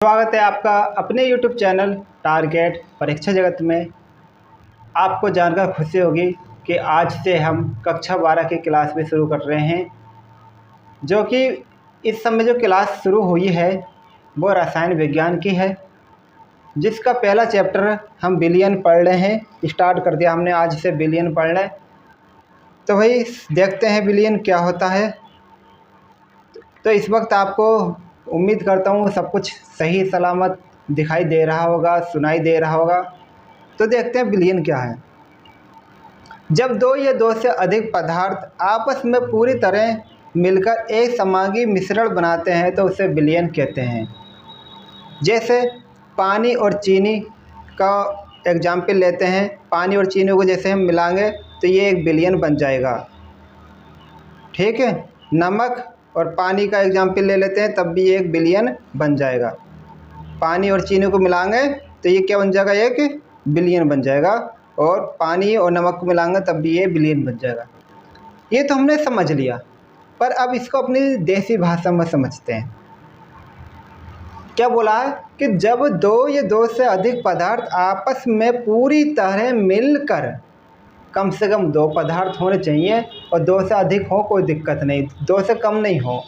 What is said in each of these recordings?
स्वागत है आपका अपने YouTube चैनल टारगेट परीक्षा जगत में। आपको जानकर खुशी होगी कि आज से हम कक्षा 12 की क्लास भी शुरू कर रहे हैं, जो कि इस समय जो क्लास शुरू हुई है वो रसायन विज्ञान की है, जिसका पहला चैप्टर हम बिलियन पढ़ रहे हैं। स्टार्ट कर दिया हमने आज से बिलियन पढ़ना है। तो भाई देखते हैं बिलियन क्या होता है। तो इस वक्त आपको उम्मीद करता हूँ सब कुछ सही सलामत दिखाई दे रहा होगा, सुनाई दे रहा होगा। तो देखते हैं बिलियन क्या है। जब दो या दो से अधिक पदार्थ आपस में पूरी तरह मिलकर एक समांगी मिश्रण बनाते हैं तो उसे बिलियन कहते हैं। जैसे पानी और चीनी का एग्जाम्पल लेते हैं। पानी और चीनी को जैसे हम मिलाएंगे तो ये एक बिलियन बन जाएगा, ठीक है। नमक और पानी का एग्जाम्पल ले लेते हैं, तब भी ये एक बिलियन बन जाएगा। पानी और चीनी को मिलाएंगे तो ये क्या बन जाएगा, एक बिलियन बन जाएगा। और पानी और नमक को मिलाएंगे तब भी ये बिलियन बन जाएगा। ये तो हमने समझ लिया, पर अब इसको अपनी देसी भाषा में समझते हैं। क्या बोला है कि जब दो या दो से अधिक पदार्थ आपस में पूरी तरह मिलकर, कम से कम दो पदार्थ होने चाहिए और दो से अधिक हो कोई दिक्कत नहीं, दो से कम नहीं हो।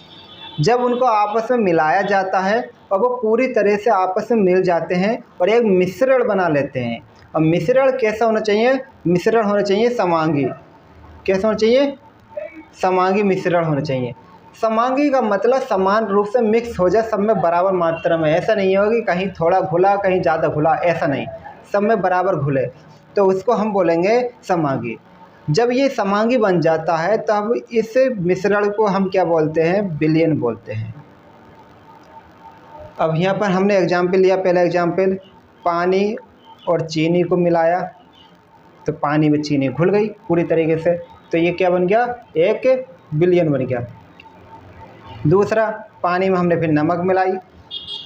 जब उनको आपस में मिलाया जाता है और वो पूरी तरह से आपस में मिल जाते हैं और एक मिश्रण बना लेते हैं। और मिश्रण कैसा होना चाहिए? मिश्रण होना चाहिए समांगी। कैसा होना चाहिए? समांगी मिश्रण होना चाहिए। समांगी का मतलब समान रूप से मिक्स हो जाए, सब में बराबर मात्रा में। ऐसा नहीं होगा कि कहीं थोड़ा घुला कहीं ज़्यादा घुला, ऐसा नहीं, सब में बराबर घुले, तो उसको हम बोलेंगे समांगी। जब ये समांगी बन जाता है तब इस मिश्रण को हम क्या बोलते हैं? बिलियन बोलते हैं। अब यहाँ पर हमने एग्जाम्पल लिया। पहला एग्जाम्पल, पानी और चीनी को मिलाया तो पानी में चीनी घुल गई पूरी तरीके से, तो ये क्या बन गया? एक बिलियन बन गया। दूसरा, पानी में हमने फिर नमक मिलाई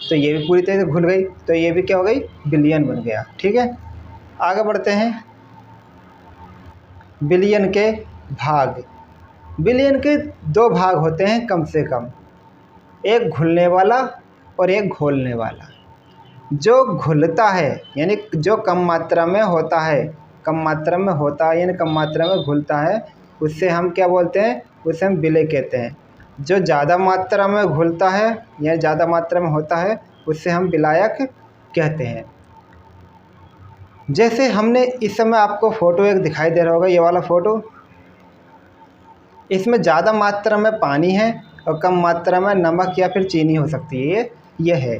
तो ये भी पूरी तरह से घुल गई, तो ये भी क्या हो गई? बिलियन बन गया, ठीक है। आगे बढ़ते हैं। बिलियन के भाग। बिलियन के दो भाग होते हैं कम से कम, एक घुलने वाला और एक घोलने वाला। जो घुलता है यानी जो कम मात्रा में होता है, कम मात्रा में होता है यानी कम मात्रा में घुलता है, उससे हम क्या बोलते हैं? उसे हम विलेय कहते हैं। जो ज़्यादा मात्रा में घुलता है या ज़्यादा मात्रा में होता है उससे हम विलायक कहते हैं। जैसे हमने इस समय आपको फ़ोटो एक दिखाई दे रहा होगा, ये वाला फ़ोटो, इसमें ज़्यादा मात्रा में पानी है और कम मात्रा में नमक या फिर चीनी हो सकती है, ये है।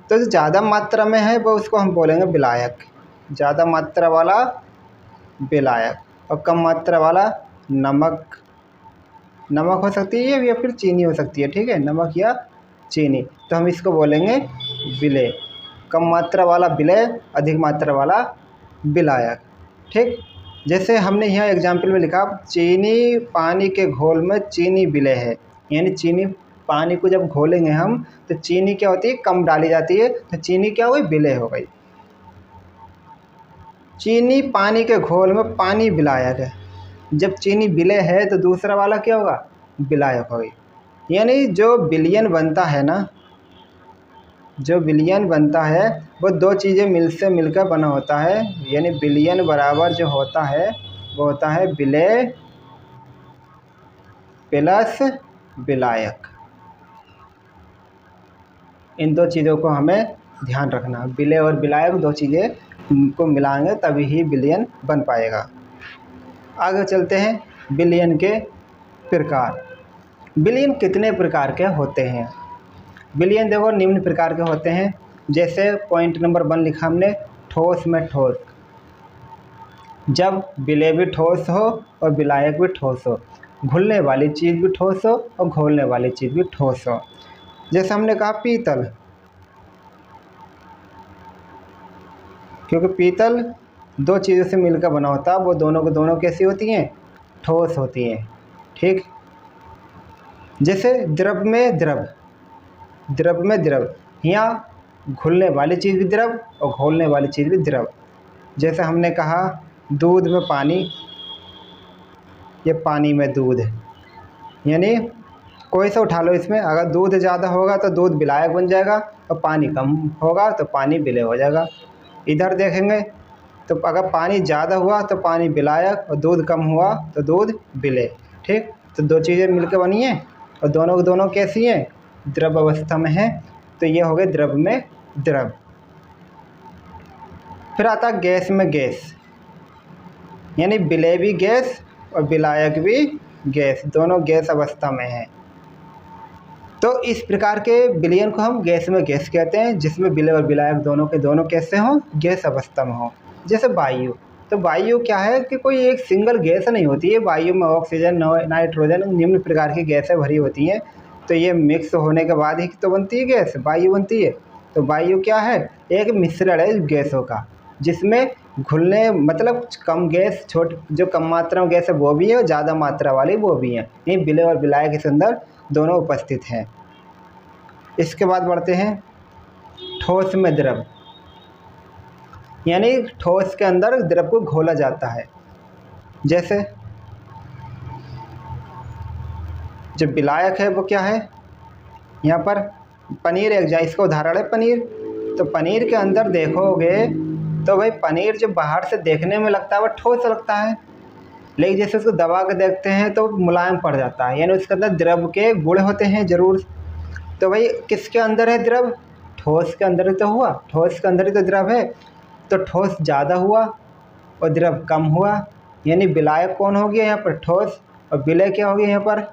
तो जो ज़्यादा मात्रा में है वो उसको हम बोलेंगे विलायक, ज़्यादा मात्रा वाला विलायक, और कम मात्रा वाला नमक, नमक हो सकती है या फिर चीनी हो सकती है, ठीक है, नमक या चीनी, तो हम इसको बोलेंगे विलेय। कम मात्रा वाला विलेय, अधिक मात्रा वाला विलायक, ठीक। जैसे हमने यहाँ एग्जाम्पल में लिखा, चीनी पानी के घोल में चीनी विलेय है, यानी चीनी पानी को जब घोलेंगे हम तो चीनी क्या होती है? कम डाली जाती है, तो चीनी क्या हो गई? विलेय हो गई। चीनी पानी के घोल में पानी विलायक है। जब चीनी विलेय है तो दूसरा वाला क्या होगा? विलायक हो गई। यानी जो बिलियन बनता है ना, जो बिलियन बनता है वो दो चीज़ें मिलकर बना होता है। यानी बिलियन बराबर जो होता है वो होता है विलेय प्लस विलायक। इन दो चीज़ों को हमें ध्यान रखना, विलेय और विलायक दो चीज़ें को मिलाएंगे तभी ही बिलियन बन पाएगा। आगे चलते हैं। बिलियन के प्रकार। बिलियन कितने प्रकार के होते हैं? बिलियन देखो निम्न प्रकार के होते हैं। जैसे पॉइंट नंबर 1 लिखा हमने, ठोस में ठोस। जब विलेय भी ठोस हो और विलायक भी ठोस हो, घुलने वाली चीज़ भी ठोस हो और घोलने वाली चीज़ भी ठोस हो। जैसे हमने कहा पीतल, क्योंकि पीतल दो चीज़ों से मिलकर बना होता है, वो दोनों को दोनों कैसी होती हैं? ठोस होती हैं, ठीक। जैसे द्रव में द्रव, द्रव में द्रव, यहाँ घुलने वाली चीज़ भी द्रव और घोलने वाली चीज़ भी द्रव। जैसे हमने कहा दूध में पानी, ये पानी में दूध, यानी कोई सा उठा लो इसमें। अगर दूध ज़्यादा होगा तो दूध विलायक बन जाएगा और पानी कम होगा तो पानी विलेय हो जाएगा। इधर देखेंगे तो अगर पानी ज़्यादा हुआ तो पानी विलायक और दूध कम हुआ तो दूध विलेय। ठीक, तो दो चीज़ें मिलकर बनी हैं और दोनों की दोनों कैसी हैं, द्रव अवस्था में है। तो ये हो गए द्रव में द्रव। फिर आता गैस में गैस, यानी विलेय भी गैस और विलायक भी गैस, दोनों गैस अवस्था में है। तो इस प्रकार के विलयन को हम गैस में गैस कहते हैं, जिसमें विलेय और विलायक दोनों के दोनों कैसे हों, गैस अवस्था में हों। जैसे वायु, तो वायु क्या है कि कोई एक सिंगल गैस नहीं होती है। वायु में ऑक्सीजन, नाइट्रोजन, निम्न प्रकार की गैसें भरी होती हैं। तो ये मिक्स होने के बाद ही तो बनती है गैस, वायु बनती है। तो वायु क्या है, एक मिश्रण है गैसों का, जिसमें घुलने मतलब कम गैस, जो कम मात्रा में गैस है वो भी है और ज़्यादा मात्रा वाली वो भी है। ये विलेय और विलायक के अंदर दोनों उपस्थित हैं। इसके बाद बढ़ते हैं ठोस में द्रव, यानी ठोस के अंदर द्रव को घोला जाता है। जैसे जो विलायक है वो क्या है, यहाँ पर पनीर एक इसका उदाहरण है पनीर। तो पनीर के अंदर देखोगे तो भाई पनीर जो बाहर से देखने में लगता है वो ठोस लगता है, लेकिन जैसे उसको दबा के देखते हैं तो मुलायम पड़ जाता है, यानी उसके अंदर द्रव के गुण होते हैं ज़रूर। तो भाई किसके अंदर है द्रव, ठोस के अंदर ही तो हुआ, ठोस के अंदर ही तो द्रव है। तो ठोस ज़्यादा हुआ और द्रव कम हुआ, यानी विलायक कौन हो गया यहाँ पर, ठोस, और विलेय क्या हो गया यहाँ पर,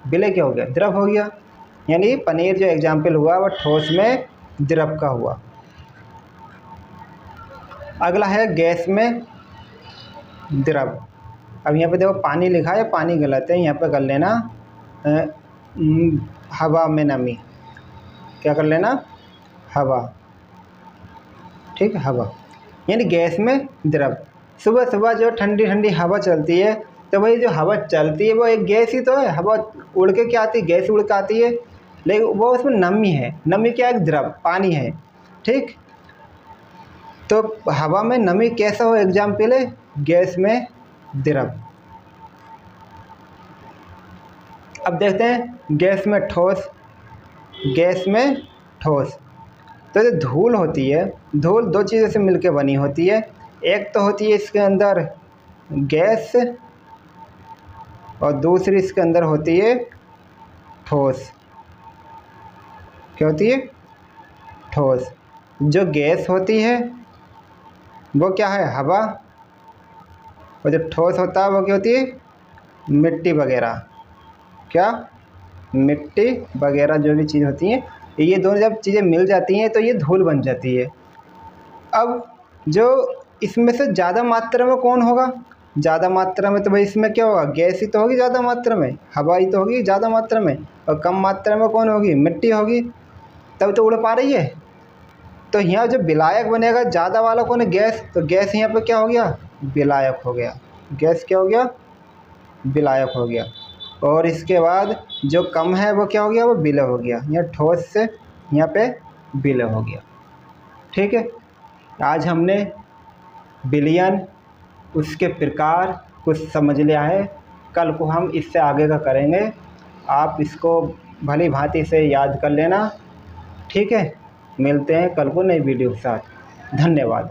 विलेय क्या हो गया, द्रव हो गया। यानी पनीर जो एग्जाम्पल हुआ वह ठोस में द्रव का हुआ। अगला है गैस में द्रव। अब यहाँ पे देखो पानी लिखा है, पानी गलत है, यहाँ पे कर लेना हवा में नमी, क्या कर लेना, हवा। ठीक है, हवा यानी गैस में द्रव। सुबह सुबह जो ठंडी ठंडी हवा चलती है, तो भाई जो हवा चलती है वो एक गैस ही तो है। हवा उड़ के क्या आती है, गैस उड़ के आती है, लेकिन वो उसमें नमी है। नमी क्या है, द्रव, पानी है। ठीक, तो हवा में नमी कैसा हो, एग्जाम्पल है गैस में द्रव। अब देखते हैं गैस में ठोस। गैस में ठोस, तो जो धूल होती है, धूल दो चीज़ों से मिलकर बनी होती है। एक तो होती है इसके अंदर गैस और दूसरी इसके अंदर होती है ठोस। क्या होती है, ठोस। जो गैस होती है वो क्या है, हवा, और जो ठोस होता है वो क्या होती है, मिट्टी वगैरह। क्या, मिट्टी वगैरह जो भी चीज़ होती हैं, ये दोनों जब चीज़ें मिल जाती हैं तो ये धूल बन जाती है। अब जो इसमें से ज़्यादा मात्रा में कौन होगा, ज़्यादा मात्रा में तो भाई इसमें क्या होगा, गैस ही तो होगी ज़्यादा मात्रा में, हवा ही तो होगी ज़्यादा मात्रा में, और कम मात्रा में कौन होगी, मिट्टी होगी, तब तो उड़ पा रही है। तो यहाँ जो विलायक बनेगा ज़्यादा वाला कौन है, गैस। तो गैस यहाँ पे क्या हो गया, विलायक हो गया। गैस क्या हो गया, विलायक हो गया। और इसके बाद जो कम है वो क्या हो गया, वो विलेय हो गया। यहाँ ठोस से यहाँ पे विलेय हो गया। ठीक है, आज हमने विलयन, उसके प्रकार कुछ समझ लिया है। कल को हम इससे आगे का करेंगे, आप इसको भली भांति से याद कर लेना। ठीक है, मिलते हैं कल को नई वीडियो के साथ। धन्यवाद।